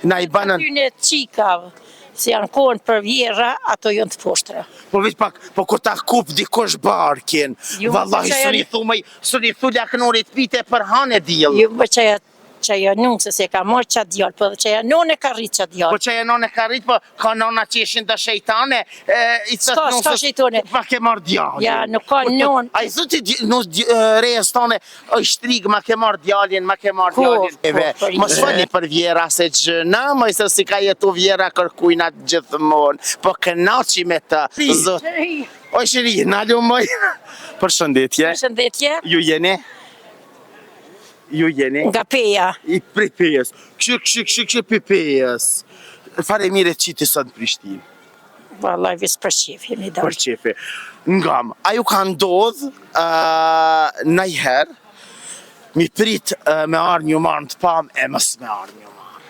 na i banën. Aty në qikave, se janë kohën për vjera, ato jënë të poshtra. Po veç pak, po kur ta kup dikush barkin, vallahi suni thulja kënorit pite për hanë diell. Jo, më çaja nunse se ka marrë çat djall, po çaja none ka rrit çat djall. Po çaja none ka rrit, po ka nona që ishin të shejtane, i thot nonse. Ska shejtone. Ma ke marrë djallin. Ja, nuk ka non. Ai zoti nos rejes tone, o shtrig, ma ke marrë djallin, ma ke marrë djallin. Mos fali për vjera se gjëna, më se si ka jetu vjera kërkujna gjithmonë, po kënaqi me të. Zot. O shiri, na lumoj. Përshëndetje. Përshëndetje. Ju jeni? Ju jeni? Nga Peja. I prej Pejës. Kështu për Pejës. Fare mire qiti sot në Prishtinë. Vallaj, vis për qef, jemi dalë. Për qefi. Ngam, a ju ka ndodh najher mi prit me arë një marë të pam e mës me arë një marë.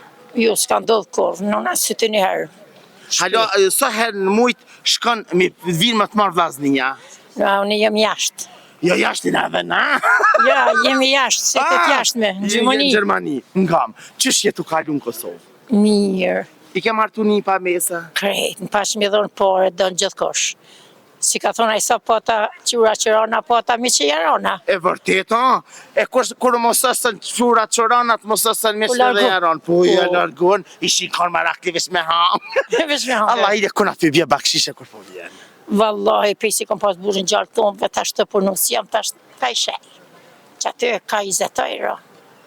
Jo, s'ka ndodh kur, nëna së të njëherë. Halo, sa herë në mujtë shkon mi vinë më të marë vllazninja? Ja, unë jem jashtë. Jo, jashtë në edhe na? Ja, jemi jashtë, se këtë jashtë me, në Gjermani. Në Gjermani, ngam. Qësh jetu kalu në Kosovë? Mirë. I ke martu një pa mesa? Krejt, në pash me dhonë pare, dhonë gjithkosh. Si ka thonë, a i sa pata qura qërana, pata mi që jarana. E vërtet, e kur mos asën qura qëranat, mos asën mi që dhe jaran. Po, ja largon, ishi kanë marak të vesh me ham. Vesh me ham. Allah, ide kuna për bje bakshishe kur po vjen. Vallahi, pejsi kom pas burin gjallë tonë, ve tash të punu, si jam tash ka i shej. Që aty ka 20 euro.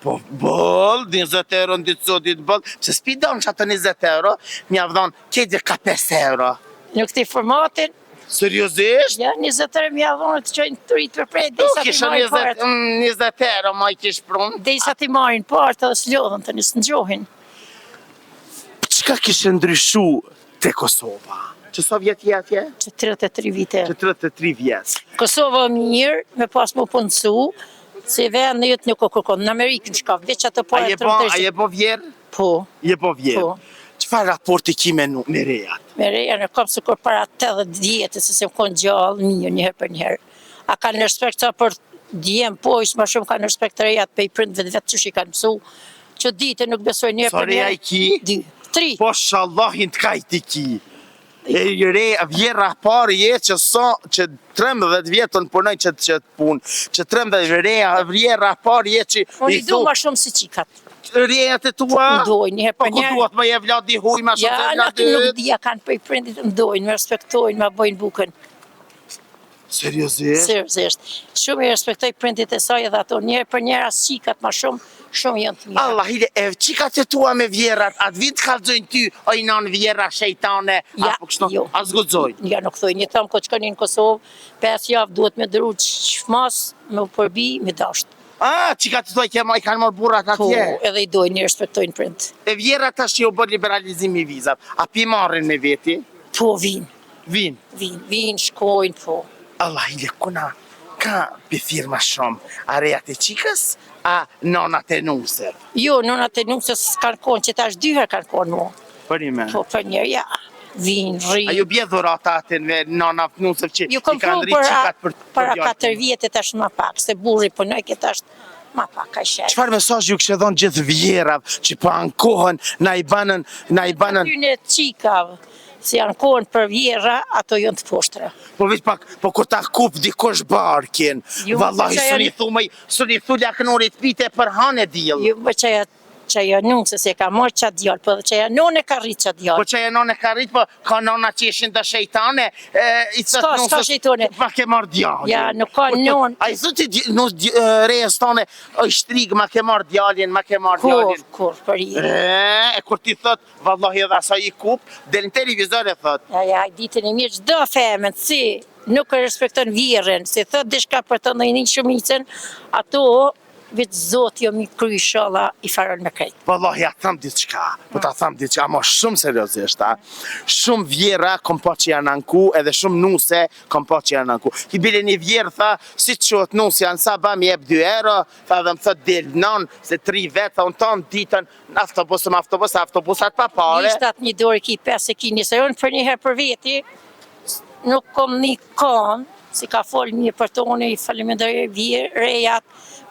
Po, bol, 20 euro në ditë sotit bol, që s'pi donë që ato 20 euro, mi avdhon, kedi ka 5 euro. Në këti formatin, Seriozisht? ja, 20 euro mi avdhon të qojnë të rritë për prej, dhe i sa ti marin partë. 20 euro ma i kish prunë. Dhe i sa ti marin partë dhe s'lodhën të njësë në gjohin. Qëka kishë ndryshu te Kosova? Që sa vjet je atje? Që 33 vite. Që 33 vjet. Kosova mirë, me pas më punësu, se venë në jetë nuk o kërkon, në Amerikën shka, veç atë po A je po vjerë? Po. Je po vjerë? Po. Qëfar raporti ki me rejat? Me reja në kam se kur para 80 djetë, se se më konë gjallë mirë njëherë për njëherë. A ka në respekt sa për djemë, po ishtë ma shumë ka në respekt të rejat për i prindve dhe vetë që shi kanë mësu, që dite nuk besoj njëherë për njëherë. Sa reja i ki? 3. Po shallahin t'kajt i ki. E vjera parë jetë që 13 vjetën punoj që të punë, që 13 vjera parë jetë që... Unë i du ma shumë si qikat. Rejat e tua? Ndoj, njëherë Po për ku njëherë. duhet më je vladi huj ma shumë Ja, se në vladi? nuk dhja kanë për i prindit ndojnë, me respektojnë, me bojnë bukën. Seriozisht? Seriozisht. Shumë i respektoj prindit e saj edhe ato, njëherë për njëherë as qikat ma shumë janë të mirë. Allah, hide, e qikat e tua me vjerat, atë vitë kalzojnë ty, o i non vjera shejtane, apo kështu, jo. a zgudzojnë? Ja, nuk thoi, një thamë ko që kanë në Kosovë, 5 javë duhet me dëru qëfmas, me u përbi, me dashtë. Qikat e tua i kanë marrë burrat Po, atje? edhe i dojnë, i respektojnë prind. E vjerat tash që u bërë liberalizimi i vizat, a pi marrin me veti? Po, vinë, Vin. shkojnë, po. Allah, hide, kuna, ka për firma shumë, a rejat e qikës, a nonat e nuse? Jo, nonat e nusës kanë konë, që tash 2 herë kanë konë mu. Për ime? Po, për njerë, ja, vinë, A rrinë. ju bje dhurata atin me nonat nusëv që Ju i kom kanë pru rritë qikat për para djallë? 4 vjetë tash ma pak, se burri punoj këtë ashtë ma pak ka shetë. Qëfar mesazh ju kështë dhonë gjithë vjerav që po ankohen, na i banën... Aty në qikave, se janë kohën për vjera, ato jënë të poshtra. Po veç pak, po kur ta kup dikush barkin, vallahi suni thulja kënorit pite për hanë diell. Jo, më çaja nunse se ka marrë çat djall, po çaja none ka rrit çat djall. Po çaja none ka rrit, po ka nona që ishin të shejtane, i thot nusës... Ska shejtone. Ma ke marrë djallin. Ja, nuk ka non. A i zoti rejes tone, o i shtrig, ma ke marrë djallin, ma ke marrë djallin. Kur, për i. E kur ti thot, vallahi edhe asa i kup, del në televizor e thot. Ja, ditën e mirë, çdo femën, si nuk e respekton vjerën, se thot dishka për të ndonjë shumicën, ato vetë Zoti jo mi kry shalla i faron me krejt. Vallahi, ja tham diçka, po ta tham diçka, ama shumë seriozisht, Shumë vjera kom po që janë anku, edhe shumë nuse kom po që janë anku. Ki bile një vjerë, tha, si që qëtë nusë janë sa, ba mi jep 2 euro, tha dhe më thot del non, se 3 vetë, unë tonë ditën, në autobusat pa pare. Ishtë atë një dorë ki 5 e ki një sejon për një herë për veti, nuk kom një kanë, si ka folë një për tonë, i faleminderoj rejat,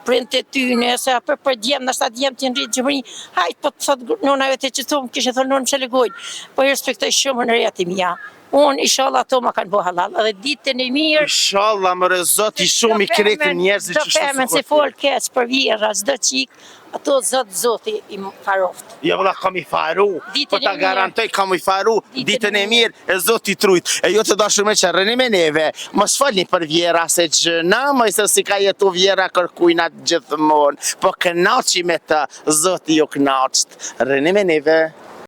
printe tyne, se për djemë, nështë atë djemë të në rritë gjëmëri, hajtë, po të thotë nona vetë që thumë, kishë thonë nonë më që legojnë, po i respektoj shumë në rejati mja. Unë, inshallah, ato ma kanë bo halal, edhe ditën e mirë. Inshallah, më Zoti shumë i kretë njerëzit që shumë femen se fol keq për vjera, çdo çik, ato Zoti i faroft. Jo valla kam i faru, po ta garantoj kam i faru, ditën e mirë e Zoti trujt. E jo të dashur me që rëni me neve, mos falni për vjera se gjëna, më se si ka jetu vjera kërkujna gjithmonë, po kënaqi me të, Zoti ju kënaqt, rëni me neve.